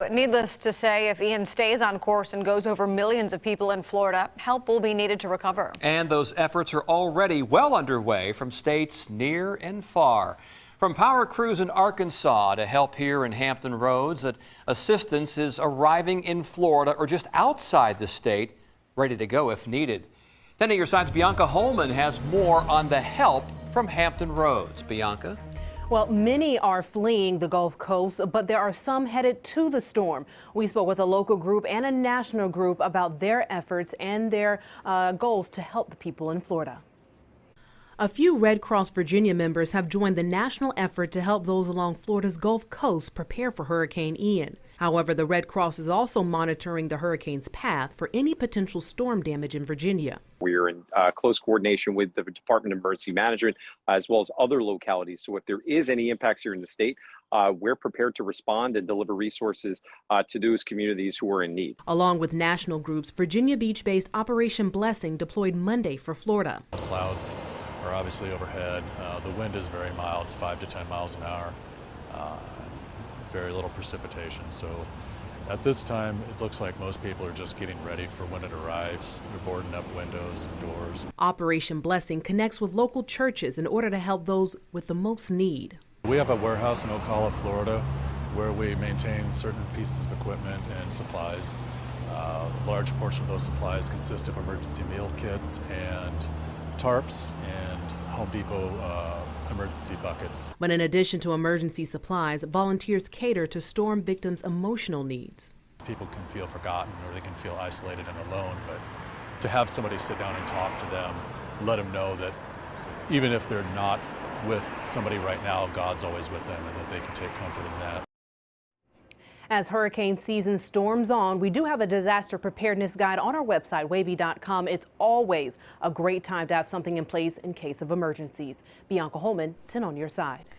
But needless to say, if Ian stays on course and goes over millions of people in Florida, help will be needed to recover. And those efforts are already well underway from states near and far. From power crews in Arkansas to help here in Hampton Roads, that assistance is arriving in Florida or just outside the state, ready to go if needed. Then at your side's Bianca Holman has more on the help from Hampton Roads. Bianca? Well, many are fleeing the Gulf Coast, but there are some headed to the storm. We spoke with a local group and a national group about their efforts and their goals to help the people in Florida. A few Red Cross Virginia members have joined the national effort to help those along Florida's Gulf Coast prepare for Hurricane Ian. However, the Red Cross is also monitoring the hurricane's path for any potential storm damage in Virginia. We are in close coordination with the Department of Emergency Management as well as other localities. So if there is any impacts here in the state, we're prepared to respond and deliver resources to those communities who are in need. Along with national groups, Virginia Beach-based Operation Blessing deployed Monday for Florida. Clouds are obviously overhead. The wind is very mild, it's 5 to 10 miles an hour. Very little precipitation. So at this time, it looks like most people are just getting ready for when it arrives. They're boarding up windows and doors. Operation Blessing connects with local churches in order to help those with the most need. We have a warehouse in Ocala, Florida, where we maintain certain pieces of equipment and supplies. A large portion of those supplies consist of emergency meal kits and tarps and Home Depot emergency buckets. But in addition to emergency supplies, volunteers cater to storm victims' emotional needs. People can feel forgotten or they can feel isolated and alone, but to have somebody sit down and talk to them, let them know that even if they're not with somebody right now, God's always with them and that they can take comfort in that. As hurricane season storms on, we do have a disaster preparedness guide on our website, WAVY.com. It's always a great time to have something in place in case of emergencies. Bianca Holman, 10 on your side.